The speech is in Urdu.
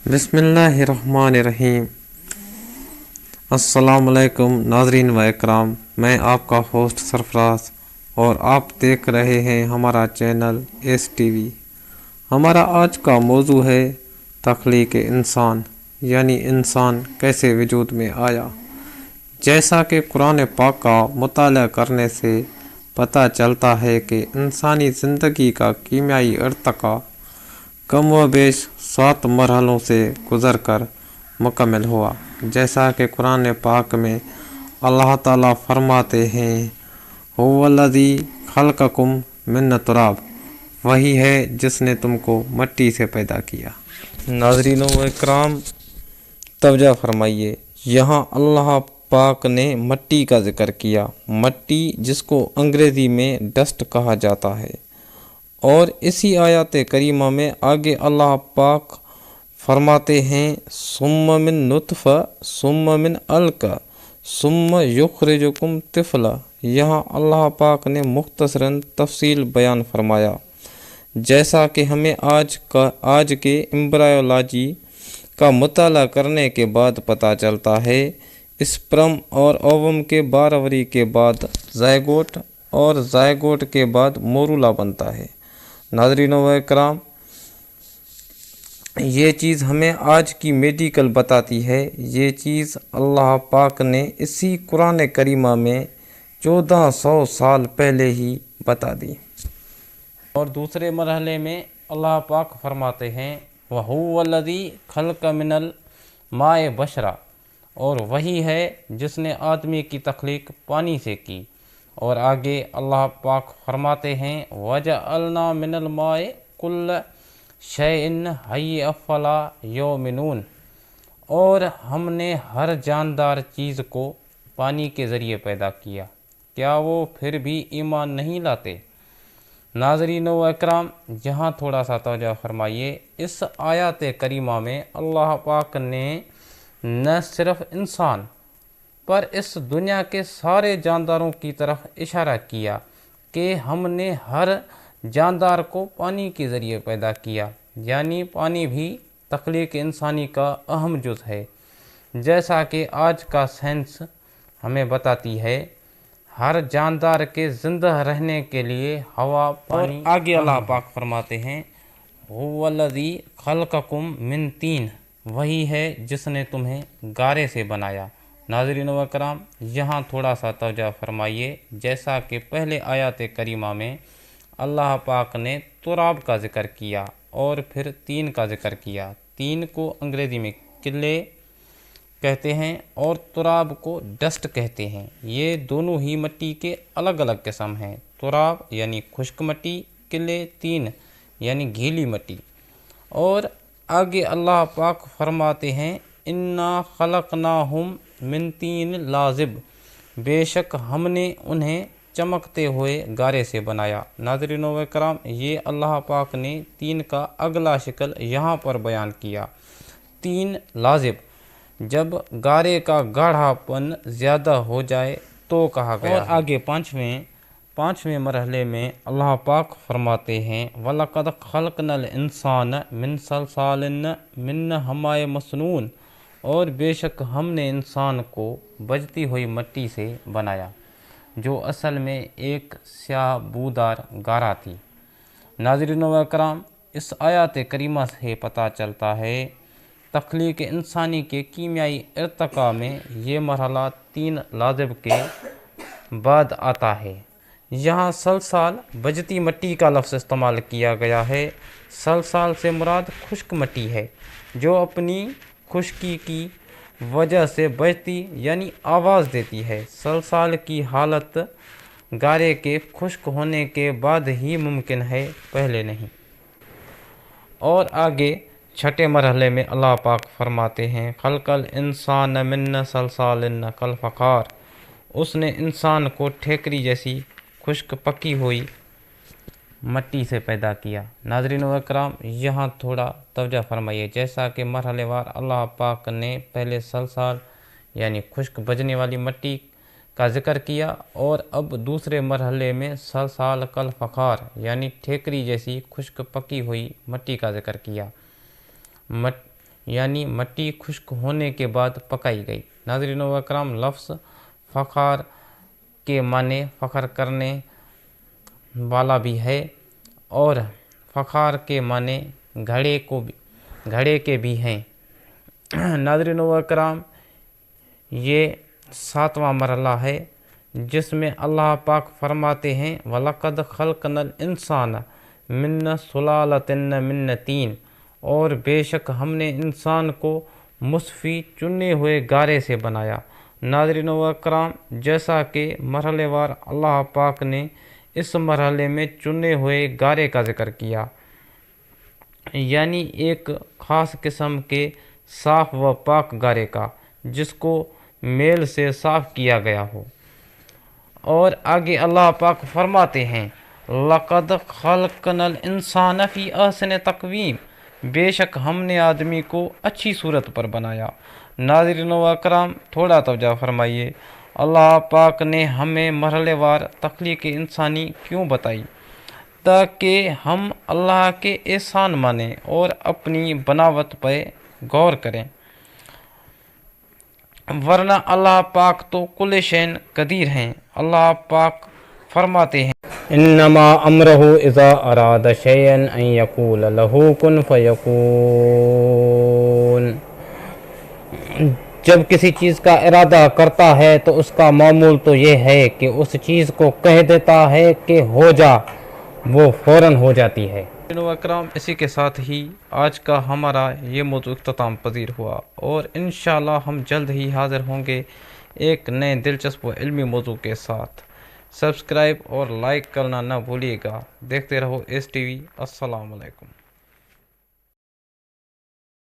بسم اللہ الرحمن الرحیم۔ السلام علیکم ناظرین و اکرام، میں آپ کا ہوسٹ سرفراز اور آپ دیکھ رہے ہیں ہمارا چینل ایس ٹی وی۔ ہمارا آج کا موضوع ہے تخلیق انسان، یعنی انسان کیسے وجود میں آیا۔ جیسا کہ قرآن پاک کا مطالعہ کرنے سے پتہ چلتا ہے کہ انسانی زندگی کا کیمیائی ارتقاء کم و بیش 7 مرحلوں سے گزر کر مکمل ہوا۔ جیسا کہ قرآن پاک میں اللہ تعالیٰ فرماتے ہیں، هو الذی خلقکم من تراب، وہی ہے جس نے تم کو مٹی سے پیدا کیا۔ ناظرین و اکرام، توجہ فرمائیے، یہاں اللہ پاک نے مٹی کا ذکر کیا، مٹی جس کو انگریزی میں ڈسٹ کہا جاتا ہے۔ اور اسی آیات کریمہ میں آگے اللہ پاک فرماتے ہیں، ثم من نطفہ ثم من علقہ ثم یخرجکم طفلا۔ یہاں اللہ پاک نے مختصراً تفصیل بیان فرمایا۔ جیسا کہ ہمیں آج کے امبرایولوجی کا مطالعہ کرنے کے بعد پتہ چلتا ہے، اسپرم اور اووم کے 12 وری کے بعد زائگوٹ اور زائگوٹ کے بعد مورولا بنتا ہے۔ ناظرین و اکرام، یہ چیز ہمیں آج کی میڈیکل بتاتی ہے، یہ چیز اللہ پاک نے اسی قرآن کریمہ میں 1400 سال پہلے ہی بتا دی۔ اور دوسرے مرحلے میں اللہ پاک فرماتے ہیں، وَهُوَ الَّذِي خَلَقَ مِنَ الْمَاءِ بَشَرًا، اور وہی ہے جس نے آدمی کی تخلیق پانی سے کی۔ اور آگے اللہ پاک فرماتے ہیں، وَجَعَلْنَا مِنَ الْمَاءِ كُلَّ شَيْءٍ حَيٍّ أَفَلَا يُؤْمِنُونَ، اور ہم نے ہر جاندار چیز کو پانی کے ذریعے پیدا کیا، کیا وہ پھر بھی ایمان نہیں لاتے؟ ناظرین و اکرام، یہاں تھوڑا سا توجہ فرمائیے، اس آیات کریمہ میں اللہ پاک نے نہ صرف انسان پر اس دنیا کے سارے جانداروں کی طرف اشارہ کیا کہ ہم نے ہر جاندار کو پانی کے ذریعے پیدا کیا، یعنی پانی بھی تخلیق انسانی کا اہم جز ہے۔ جیسا کہ آج کا سائنس ہمیں بتاتی ہے، ہر جاندار کے زندہ رہنے کے لیے ہوا، پانی۔ اور آگے اللہ پاک فرماتے ہیں، هو الذی خلقکم من طین، وہی ہے جس نے تمہیں گارے سے بنایا۔ ناظرین و اکرام، یہاں تھوڑا سا توجہ فرمائیے، جیسا کہ پہلے آیات کریمہ میں اللہ پاک نے تراب کا ذکر کیا اور پھر طین کا ذکر کیا۔ طین کو انگریزی میں کلے کہتے ہیں اور تراب کو ڈسٹ کہتے ہیں۔ یہ دونوں ہی مٹی کے الگ الگ قسم ہیں، تراب یعنی خشک مٹی، کلے طین یعنی گیلی مٹی۔ اور آگے اللہ پاک فرماتے ہیں، انا خلقناہم من طین لازب، بے شک ہم نے انہیں چمکتے ہوئے گارے سے بنایا۔ ناظرین و اکرام، یہ اللہ پاک نے طین کا اگلا شکل یہاں پر بیان کیا، طین لازب، جب گارے کا گاڑھا پن زیادہ ہو جائے تو کہا گیا۔ اور آگے پانچویں مرحلے میں اللہ پاک فرماتے ہیں، وَلَقَدْ خَلَقْنَا الْإِنسَانَ مِنْ صَلْصَالٍ مِنْ حَمَإٍ مَسْنُونٍ، اور بے شک ہم نے انسان کو بجتی ہوئی مٹی سے بنایا، جو اصل میں ایک سیاہ بودار گارا تھی۔ ناظرین و اکرام، اس آیات کریمہ سے پتہ چلتا ہے، تخلیق انسانی کے کیمیائی ارتقاء میں یہ مرحلہ طین لازب کے بعد آتا ہے۔ یہاں سلسال بجتی مٹی کا لفظ استعمال کیا گیا ہے۔ سلسال سے مراد خشک مٹی ہے، جو اپنی خشکی کی وجہ سے بجتی یعنی آواز دیتی ہے۔ سلسال کی حالت گارے کے خشک ہونے کے بعد ہی ممکن ہے، پہلے نہیں۔ اور آگے چھٹے مرحلے میں اللہ پاک فرماتے ہیں، خلق الانسان من صلصال کالفخار، اس نے انسان کو ٹھیکری جیسی خشک پکی ہوئی مٹی سے پیدا کیا۔ ناظرین و اکرام، یہاں تھوڑا توجہ فرمائیے، جیسا کہ مرحلے وار اللہ پاک نے پہلے سلسال یعنی خشک بجنے والی مٹی کا ذکر کیا، اور اب دوسرے مرحلے میں صلصال کالفخار یعنی ٹھیکری جیسی خشک پکی ہوئی مٹی کا ذکر کیا۔ یعنی مٹی خشک ہونے کے بعد پکائی گئی۔ ناظرین و اکرام، لفظ فخار کے معنی فخر کرنے والا بھی ہے اور فخار کے معنی گھڑے کے بھی ہیں۔ ناظرین و اکرام، یہ 7واں مرحلہ ہے جس میں اللہ پاک فرماتے ہیں وَلَقَدْ خَلْقْنَا الْإِنسَانَ مِنْ سُلَالَةٍ مِنْ طِينٍ، اور بے شک ہم نے انسان کو مصفی چنے ہوئے گارے سے بنایا۔ ناظرین و اکرام، جیسا کہ مرحلے وار اللہ پاک نے اس مرحلے میں چنے ہوئے گارے کا ذکر کیا، یعنی ایک خاص قسم کے صاف و پاک گارے کا جس کو میل سے صاف کیا گیا ہو۔ اور آگے اللہ پاک فرماتے ہیں لَقَدْ خَلْقْنَا الْإِنسَانَ فِي أَحْسَنِ تَقْوِيمٍ، بے شک ہم نے آدمی کو اچھی صورت پر بنایا۔ ناظرین و اکرام، تھوڑا توجہ فرمائیے، اللہ پاک نے ہمیں مرحلے وار تخلیق انسانی کیوں بتائی؟ تاکہ ہم اللہ کے احسان مانیں اور اپنی بناوٹ پہ غور کریں، ورنہ اللہ پاک تو کل شین قدیر ہیں۔ اللہ پاک فرماتے ہیں انما امرہ اذا اراد شیئا ان یقول لہ کن فیکون، جب کسی چیز کا ارادہ کرتا ہے تو اس کا معمول تو یہ ہے کہ اس چیز کو کہہ دیتا ہے کہ ہو جا، وہ فوراً ہو جاتی ہے۔ اکرام، اسی کے ساتھ ہی آج کا ہمارا یہ موضوع اختتام پذیر ہوا، اور انشاءاللہ ہم جلد ہی حاضر ہوں گے ایک نئے دلچسپ و علمی موضوع کے ساتھ۔ سبسکرائب اور لائک کرنا نہ بھولیے گا۔ دیکھتے رہو ایس ٹی وی۔ السلام علیکم۔